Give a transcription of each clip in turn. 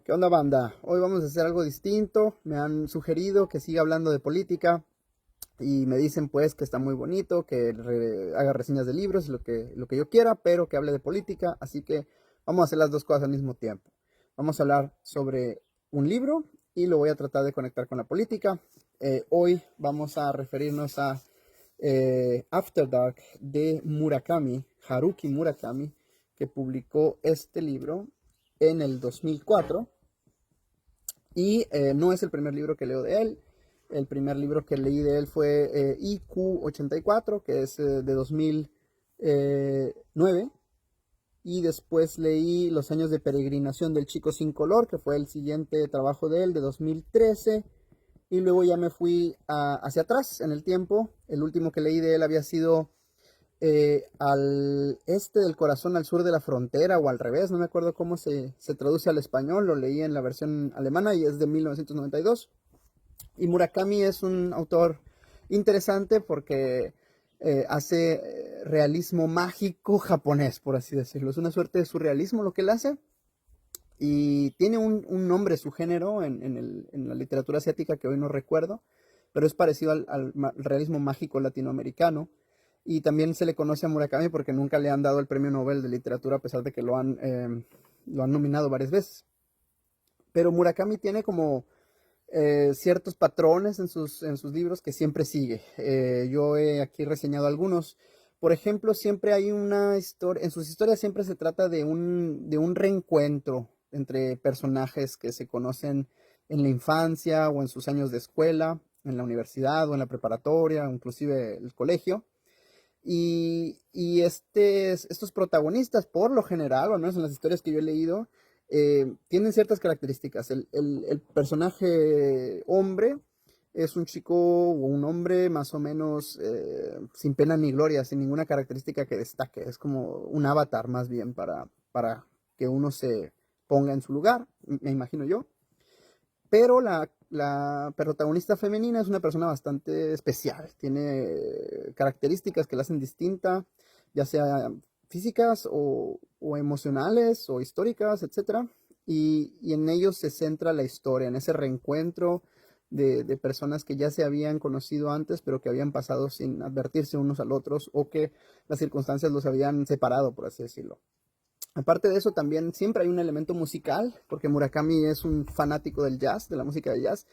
¿Qué onda, banda? Hoy vamos a hacer algo distinto. Me han sugerido que siga hablando de política y me dicen pues que está muy bonito, que haga reseñas de libros y lo que yo quiera, pero que hable de política. Así que vamos a hacer las dos cosas al mismo tiempo. Vamos a hablar sobre un libro y lo voy a tratar de conectar con la política. Hoy vamos a referirnos a After Dark de Murakami, Haruki Murakami, que publicó este libro en el 2004. Y no es el primer libro que leo de él. El primer libro que leí de él fue IQ84, que es de 2009. Y después leí Los años de peregrinación del chico sin color, que fue el siguiente trabajo de él, de 2013. Y luego ya me fui hacia atrás en el tiempo. El último que leí de él había sido al este del corazón, al sur de la frontera, o al revés, no me acuerdo cómo se traduce al español. Lo leí en la versión alemana y es de 1992. Y Murakami es un autor interesante porque hace realismo mágico japonés, por así decirlo. Es una suerte de surrealismo lo que él hace. Y tiene un nombre, su género, en la literatura asiática que hoy no recuerdo, pero es parecido al realismo mágico latinoamericano. Y también se le conoce a Murakami porque nunca le han dado el premio Nobel de literatura, a pesar de que lo han nominado varias veces. Pero Murakami tiene como ciertos patrones en sus libros que siempre sigue. Yo he aquí reseñado algunos. Por ejemplo, siempre hay una historia, en sus historias siempre se trata de un reencuentro entre personajes que se conocen en la infancia o en sus años de escuela, en la universidad o en la preparatoria, o inclusive el colegio. Y estos protagonistas, por lo general, o al menos en las historias que yo he leído, tienen ciertas características. El personaje hombre es un chico o un hombre más o menos sin pena ni gloria, sin ninguna característica que destaque. Es como un avatar más bien para que uno se ponga en su lugar, me imagino yo. Pero la protagonista femenina es una persona bastante especial. Tiene características que la hacen distinta, ya sea físicas o emocionales o históricas, etcétera. Y en ellos se centra la historia, en ese reencuentro de personas que ya se habían conocido antes, pero que habían pasado sin advertirse unos al otros, o que las circunstancias los habían separado, por así decirlo. Aparte de eso, también siempre hay un elemento musical, porque Murakami es un fanático del jazz, de la música de jazz,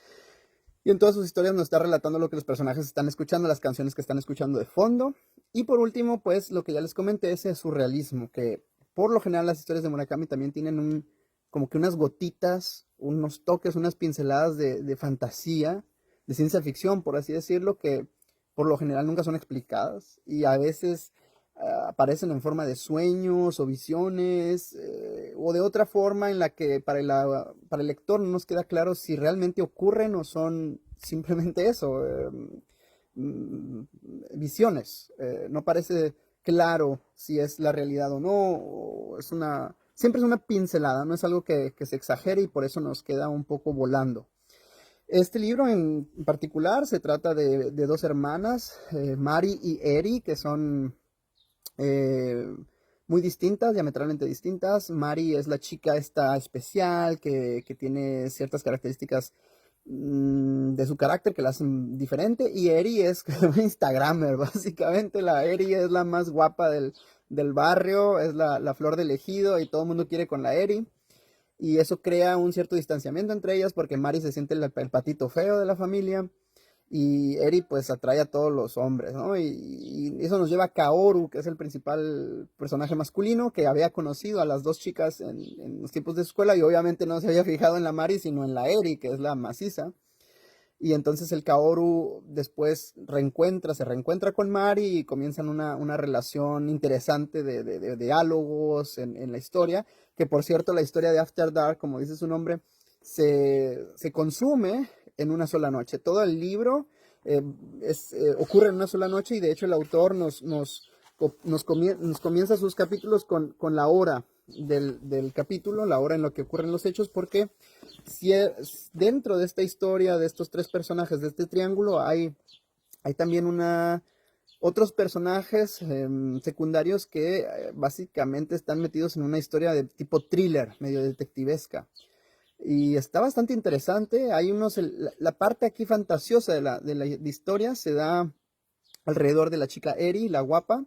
y en todas sus historias nos está relatando lo que los personajes están escuchando, las canciones que están escuchando de fondo. Y por último, pues lo que ya les comenté, ese surrealismo, que por lo general las historias de Murakami también tienen como que unas gotitas, unos toques, unas pinceladas de fantasía, de ciencia ficción, por así decirlo, que por lo general nunca son explicadas y a veces aparecen en forma de sueños o visiones, o de otra forma en la que para el lector no nos queda claro si realmente ocurren o son simplemente eso, visiones. No parece claro si es la realidad o no, o siempre es una pincelada, no es algo que se exagere y por eso nos queda un poco volando. Este libro en particular se trata de dos hermanas, Mari y Eri, que son eh, muy distintas, diametralmente distintas. Mari es la chica esta especial que tiene ciertas características de su carácter que la hacen diferente. Y Eri es un Instagramer, básicamente. La Eri es la más guapa del barrio, es la flor del ejido y todo el mundo quiere con la Eri. Y eso crea un cierto distanciamiento entre ellas porque Mari se siente el patito feo de la familia y Eri pues atrae a todos los hombres, ¿no? Y eso nos lleva a Kaoru, que es el principal personaje masculino, que había conocido a las dos chicas en los tiempos de escuela y obviamente no se había fijado en la Mari, sino en la Eri, que es la maciza. Y entonces el Kaoru después se reencuentra con Mari y comienzan una relación interesante de diálogos en la historia, que por cierto la historia de After Dark, como dice su nombre, se consume en una sola noche. Todo el libro eh, ocurre en una sola noche y de hecho el autor nos comienza sus capítulos con la hora del capítulo, la hora en la que ocurren los hechos, porque si dentro de esta historia, de estos tres personajes, de este triángulo, hay también otros personajes secundarios que básicamente están metidos en una historia de tipo thriller, medio detectivesca. Y está bastante interesante. Hay la parte aquí fantasiosa de la historia se da alrededor de la chica Eri, la guapa.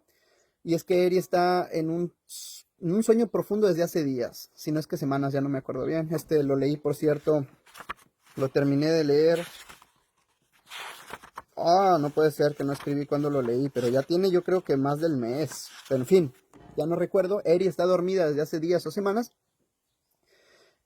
Y es que Eri está en un sueño profundo desde hace días, si no es que semanas, ya no me acuerdo bien. Lo leí, por cierto, lo terminé de leer. No puede ser que no escribí cuando lo leí, pero ya tiene yo creo que más del mes. Pero en fin, ya no recuerdo. Eri está dormida desde hace días o semanas.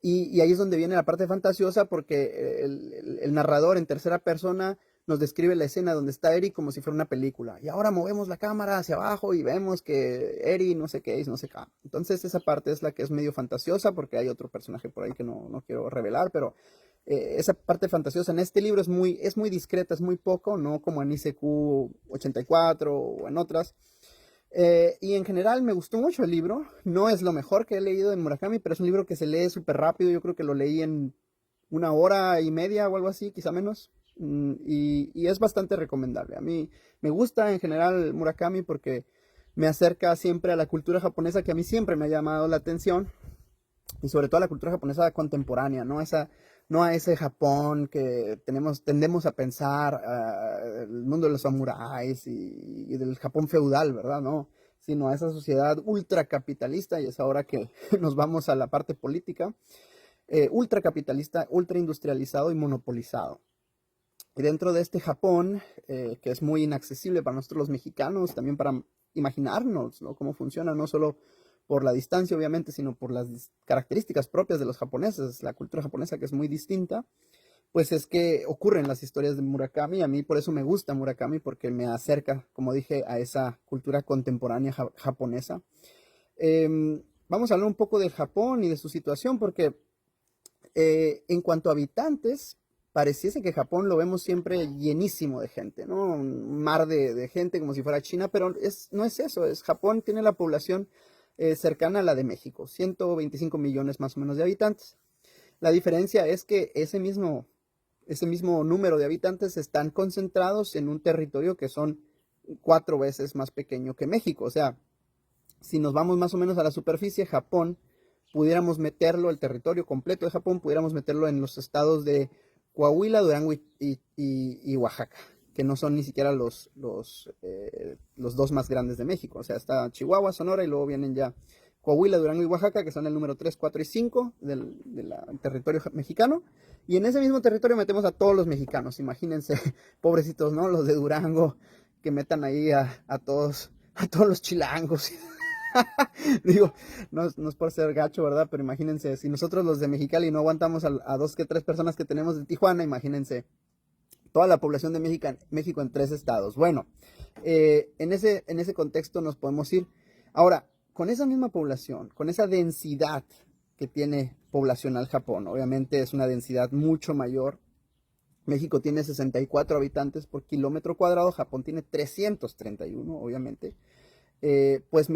Y ahí es donde viene la parte fantasiosa porque el narrador en tercera persona nos describe la escena donde está Eri como si fuera una película. Y ahora movemos la cámara hacia abajo y vemos que Eri no sé qué es, no sé qué. Entonces esa parte es la que es medio fantasiosa porque hay otro personaje por ahí que no quiero revelar, pero esa parte fantasiosa en este libro es muy discreta, es muy poco, no como en ICQ 84 o en otras. Y en general me gustó mucho el libro. No es lo mejor que he leído de Murakami, pero es un libro que se lee súper rápido. Yo creo que lo leí en 1 hora y media o algo así, quizá menos. Y es bastante recomendable. A mí me gusta en general Murakami porque me acerca siempre a la cultura japonesa que a mí siempre me ha llamado la atención. Y sobre todo a la cultura japonesa contemporánea, no a ese Japón que tendemos a pensar, el mundo de los samuráis y del Japón feudal, ¿verdad? No, sino a esa sociedad ultracapitalista, y es ahora que nos vamos a la parte política, ultracapitalista, ultraindustrializado y monopolizado. Y dentro de este Japón, que es muy inaccesible para nosotros los mexicanos, también para imaginarnos, ¿no?, cómo funciona, no solo por la distancia, obviamente, sino por las características propias de los japoneses, la cultura japonesa que es muy distinta, pues es que ocurren las historias de Murakami. A mí por eso me gusta Murakami, porque me acerca, como dije, a esa cultura contemporánea japonesa. Vamos a hablar un poco del Japón y de su situación, porque en cuanto a habitantes, pareciese que Japón lo vemos siempre llenísimo de gente, ¿no? Un mar de gente como si fuera China, pero no es eso. Japón tiene la población cercana a la de México, 125 millones más o menos de habitantes. La diferencia es que ese mismo número de habitantes están concentrados en un territorio que son 4 veces más pequeño que México. O sea, si nos vamos más o menos a la superficie, Japón, pudiéramos meterlo, el territorio completo de Japón, pudiéramos meterlo en los estados de Coahuila, Durango y Oaxaca, que no son ni siquiera los dos más grandes de México. O sea, está Chihuahua, Sonora, y luego vienen ya Coahuila, Durango y Oaxaca, que son el número 3, 4 y 5 del territorio mexicano. Y en ese mismo territorio metemos a todos los mexicanos. Imagínense, pobrecitos, ¿no? Los de Durango, que metan ahí a todos los chilangos. Digo, no es por ser gacho, ¿verdad? Pero imagínense, si nosotros los de Mexicali no aguantamos a 2 que 3 personas que tenemos de Tijuana, imagínense toda la población de México en 3 estados. Bueno, en ese contexto nos podemos ir. Ahora, con esa misma población, con esa densidad que tiene poblacional Japón, obviamente es una densidad mucho mayor. México tiene 64 habitantes por kilómetro cuadrado, Japón tiene 331, obviamente. Pues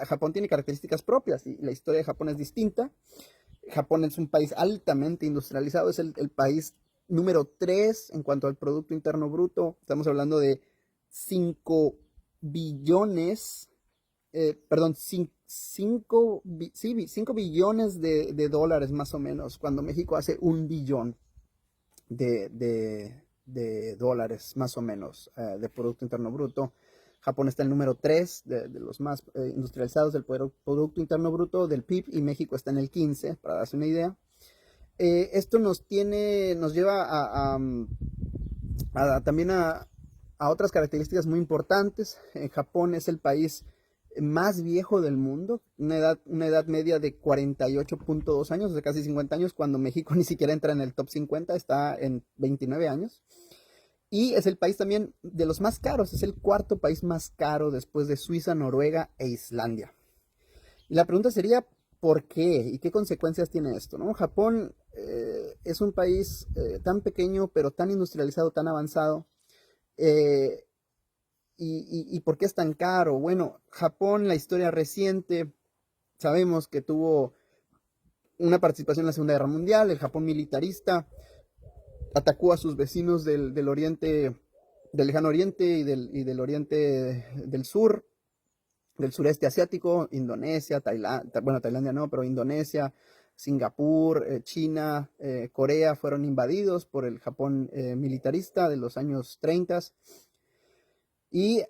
Japón tiene características propias y la historia de Japón es distinta. Japón es un país altamente industrializado, es el país número 3 en cuanto al Producto Interno Bruto. Estamos hablando de 5 billones, perdón, 5 billones de dólares más o menos, cuando México hace 1 billón de dólares más o menos de Producto Interno Bruto. Japón está en el número 3 de los más industrializados del Producto Interno Bruto del PIB, y México está en el 15, para darse una idea. Esto nos lleva también a otras características muy importantes. Japón es el país más viejo del mundo, una edad media de 48.2 años, o sea, casi 50 años, cuando México ni siquiera entra en el top 50, está en 29 años. Y es el país también de los más caros, es el cuarto país más caro después de Suiza, Noruega e Islandia. Y la pregunta sería, ¿por qué? ¿Y qué consecuencias tiene esto, ¿no? Japón es un país tan pequeño, pero tan industrializado, tan avanzado. eh, y ¿por qué es tan caro? Bueno, Japón, la historia reciente, sabemos que tuvo una participación en la Segunda Guerra Mundial. El Japón militarista atacó a sus vecinos del oriente, del lejano oriente y del oriente del sur, del sureste asiático, Indonesia, Tailandia no, pero Indonesia, Singapur, China, Corea fueron invadidos por el Japón militarista de los años 30. Y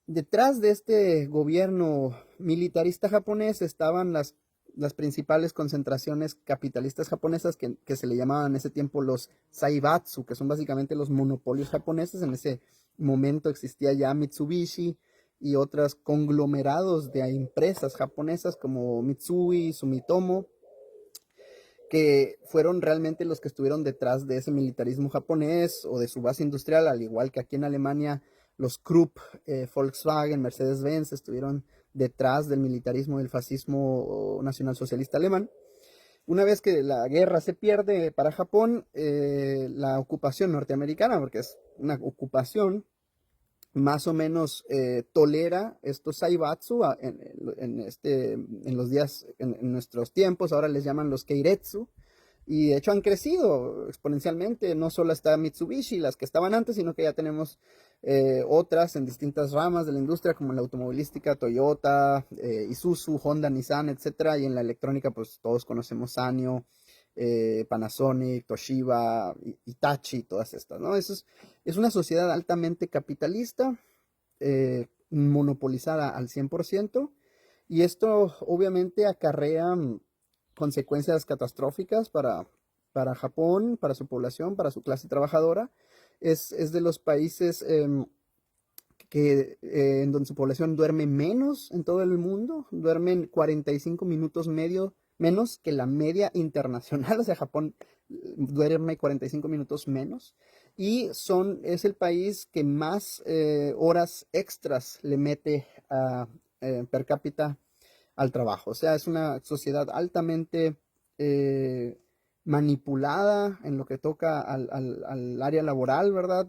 detrás de este gobierno militarista japonés estaban las principales concentraciones capitalistas japonesas que se le llamaban en ese tiempo los Zaibatsu, que son básicamente los monopolios japoneses. En ese momento existía ya Mitsubishi y otros conglomerados de empresas japonesas como Mitsui, Sumitomo, que fueron realmente los que estuvieron detrás de ese militarismo japonés o de su base industrial, al igual que aquí en Alemania los Krupp, Volkswagen, Mercedes-Benz estuvieron detrás del militarismo y del fascismo nacionalsocialista alemán. Una vez que la guerra se pierde para Japón, la ocupación norteamericana, porque es una ocupación, más o menos tolera estos Zaibatsu en los días, en nuestros tiempos, ahora les llaman los Keiretsu, y de hecho han crecido exponencialmente. No solo está Mitsubishi, las que estaban antes, sino que ya tenemos otras en distintas ramas de la industria, como en la automovilística, Toyota, Isuzu, Honda, Nissan, etcétera. Y en la electrónica, pues todos conocemos Sanyo, Panasonic, Toshiba, Hitachi, todas estas, ¿no? Es una sociedad altamente capitalista, monopolizada al 100%, y esto obviamente acarrea consecuencias catastróficas para Japón, para su población, para su clase trabajadora. Es de los países en donde su población duerme menos en todo el mundo, duermen 45 minutos menos que la media internacional. O sea, Japón duerme 45 minutos menos, y es el país que más horas extras le mete per cápita al trabajo. O sea, es una sociedad altamente manipulada en lo que toca al área laboral, ¿verdad?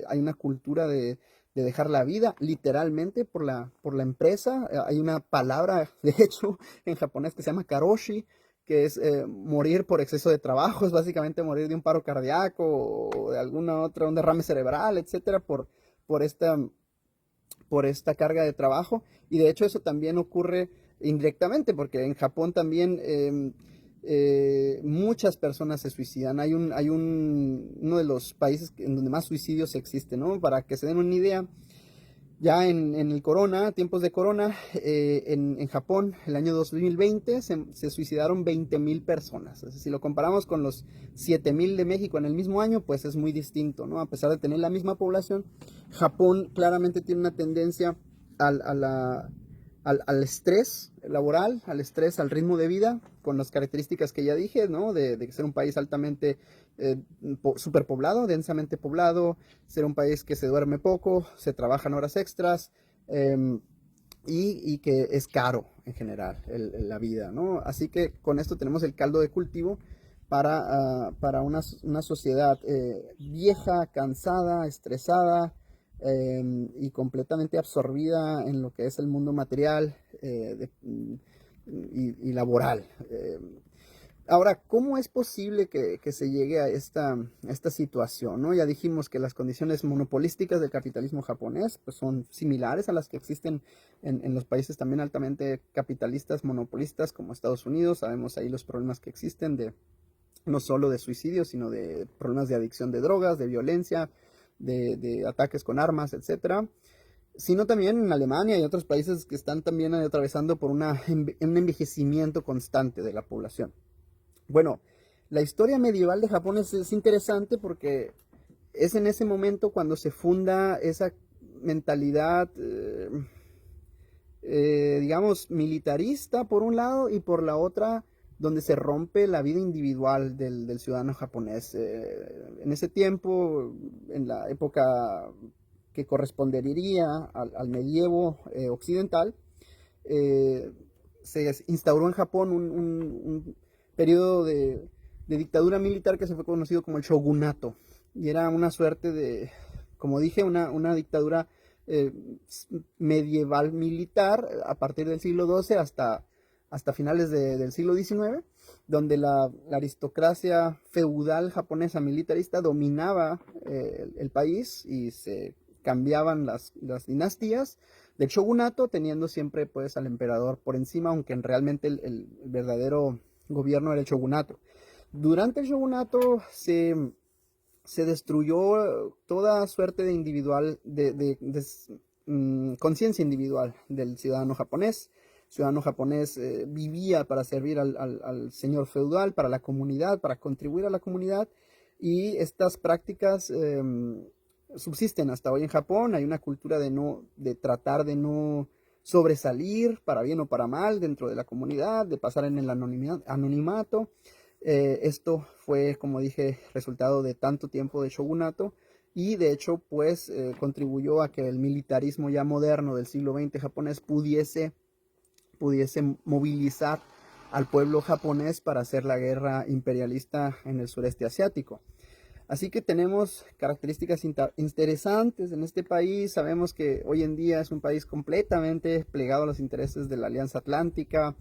Hay una cultura de dejar la vida literalmente por la empresa. Hay una palabra, de hecho, en japonés que se llama karoshi, que es morir por exceso de trabajo. Es básicamente morir de un paro cardíaco o de alguna otra, un derrame cerebral, etcétera, por esta carga de trabajo. Y de hecho eso también ocurre indirectamente, porque en Japón también muchas personas se suicidan. Uno de los países en donde más suicidios existen, ¿no? Para que se den una idea, ya en el corona, tiempos de corona, en Japón, el año 2020, se suicidaron 20,000 personas. O sea, si lo comparamos con los 7,000 de México en el mismo año, pues es muy distinto, ¿no? A pesar de tener la misma población, Japón claramente tiene una tendencia al estrés laboral, al ritmo de vida, con las características que ya dije, ¿no? De ser un país altamente superpoblado, densamente poblado, ser un país que se duerme poco, se trabajan horas extras, y que es caro en general la vida, ¿no? Así que con esto tenemos el caldo de cultivo para una sociedad vieja, cansada, estresada, y completamente absorbida en lo que es el mundo material y laboral. Ahora, ¿cómo es posible que se llegue a esta situación, ¿no? Ya dijimos que las condiciones monopolísticas del capitalismo japonés pues, son similares a las que existen en los países también altamente capitalistas, monopolistas, como Estados Unidos. Sabemos ahí los problemas que existen no solo de suicidio, sino de problemas de adicción de drogas, de violencia, de ataques con armas, etcétera, sino también en Alemania y otros países que están también atravesando por un envejecimiento constante de la población. Bueno, la historia medieval de Japón es interesante porque es en ese momento cuando se funda esa mentalidad, digamos, militarista por un lado, y por la otra donde se rompe la vida individual del ciudadano japonés. En ese tiempo, en la época que correspondería al medievo occidental, se instauró en Japón un periodo de dictadura militar que se fue conocido como el shogunato, y era una suerte de, como dije, una dictadura medieval militar a partir del siglo XII hasta finales del siglo XIX, donde la aristocracia feudal japonesa militarista dominaba el país y se cambiaban las dinastías del shogunato, teniendo siempre pues al emperador por encima, aunque realmente el verdadero gobierno era el shogunato. Durante el shogunato se destruyó toda suerte de individual, conciencia individual del ciudadano japonés. El ciudadano japonés vivía para servir al señor feudal, para la comunidad, para contribuir a la comunidad, y estas prácticas subsisten hasta hoy en Japón. Hay una cultura de tratar de no sobresalir para bien o para mal dentro de la comunidad, de pasar en el anonimato. Esto fue, como dije, resultado de tanto tiempo de shogunato, y de hecho pues contribuyó a que el militarismo ya moderno del siglo XX japonés pudiese movilizar al pueblo japonés para hacer la guerra imperialista en el sureste asiático. Así que tenemos características interesantes en este país. Sabemos que hoy en día es un país completamente plegado a los intereses de la Alianza Atlántica.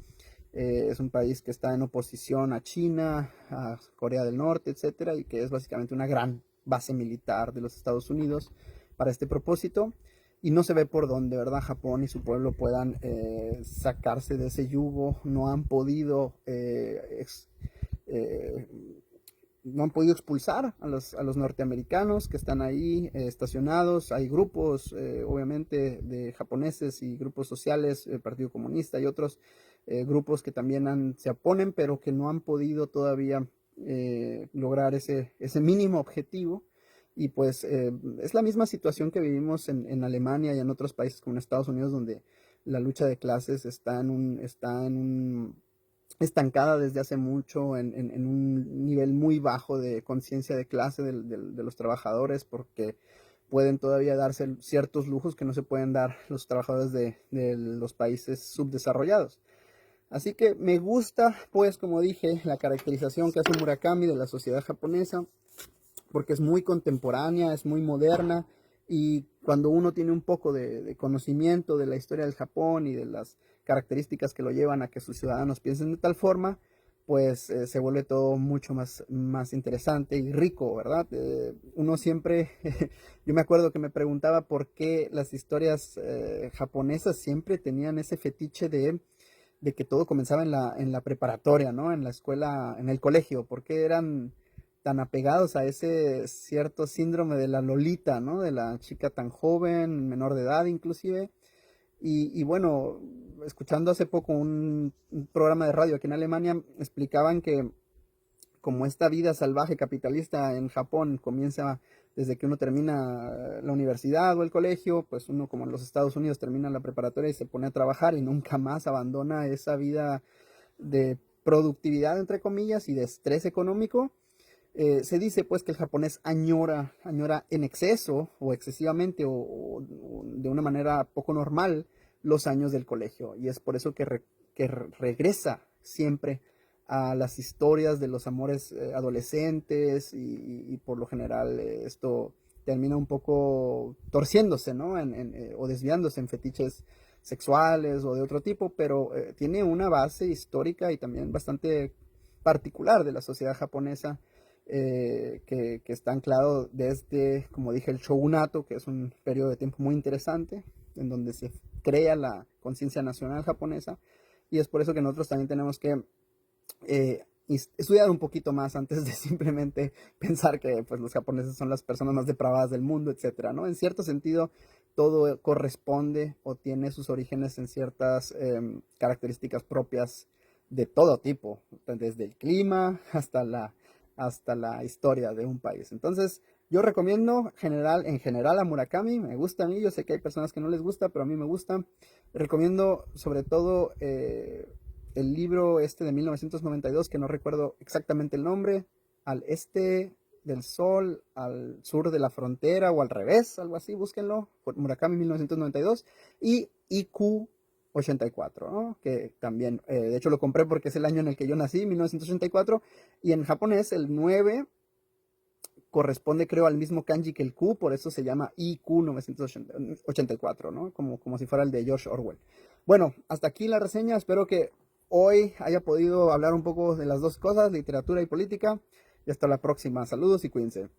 Es un país que está en oposición a China, a Corea del Norte, etcétera, y que es básicamente una gran base militar de los Estados Unidos para este propósito. Y no se ve por dónde, ¿verdad?, Japón y su pueblo puedan sacarse de ese yugo. No han podido expulsar a los norteamericanos que están ahí estacionados. Hay grupos, obviamente, de japoneses y grupos sociales, el Partido Comunista y otros grupos que también se oponen, pero que no han podido todavía lograr ese mínimo objetivo. Y pues es la misma situación que vivimos en Alemania y en otros países como en Estados Unidos, donde la lucha de clases está estancada desde hace mucho en un nivel muy bajo de conciencia de clase de los trabajadores, porque pueden todavía darse ciertos lujos que no se pueden dar los trabajadores de los países subdesarrollados. Así que me gusta, pues, como dije, la caracterización que hace Murakami de la sociedad japonesa, porque es muy contemporánea, es muy moderna, y cuando uno tiene un poco de conocimiento de la historia del Japón y de las características que lo llevan a que sus ciudadanos piensen de tal forma, pues se vuelve todo mucho más interesante y rico, ¿verdad? Uno siempre, yo me acuerdo que me preguntaba por qué las historias japonesas siempre tenían ese fetiche de que todo comenzaba en la preparatoria, ¿no? En la escuela, en el colegio. ¿Por qué eran tan apegados a ese cierto síndrome de la Lolita, ¿no? De la chica tan joven, menor de edad inclusive. Y bueno, escuchando hace poco un programa de radio aquí en Alemania, explicaban que como esta vida salvaje capitalista en Japón comienza desde que uno termina la universidad o el colegio, pues uno, como en los Estados Unidos, termina la preparatoria y se pone a trabajar y nunca más abandona esa vida de productividad, entre comillas, y de estrés económico. Se dice pues que el japonés añora en exceso o excesivamente o de una manera poco normal los años del colegio, y es por eso que regresa siempre a las historias de los amores adolescentes, y por lo general esto termina un poco torciéndose, ¿no? O desviándose en fetiches sexuales o de otro tipo, pero tiene una base histórica y también bastante particular de la sociedad japonesa, que está anclado desde, como dije, el shogunato, que es un periodo de tiempo muy interesante, en donde se crea la conciencia nacional japonesa, y es por eso que nosotros también tenemos que estudiar un poquito más antes de simplemente pensar que pues, los japoneses son las personas más depravadas del mundo, etcétera, ¿no? En cierto sentido, todo corresponde o tiene sus orígenes en ciertas características propias de todo tipo, desde el clima hasta la historia de un país. Entonces, yo recomiendo en general a Murakami. Me gusta a mí, yo sé que hay personas que no les gusta, pero a mí me gusta. Recomiendo sobre todo el libro este de 1992, que no recuerdo exactamente el nombre, Al este del sol, al sur de la frontera, o al revés, algo así, búsquenlo, Murakami 1992, y IQ 84, ¿no? Que también, de hecho lo compré porque es el año en el que yo nací, 1984, y en japonés el 9 corresponde, creo, al mismo kanji que el Q, por eso se llama IQ 984, ¿no? Como si fuera el de George Orwell. Bueno, hasta aquí la reseña. Espero que hoy haya podido hablar un poco de las dos cosas, literatura y política. Y hasta la próxima. Saludos y cuídense.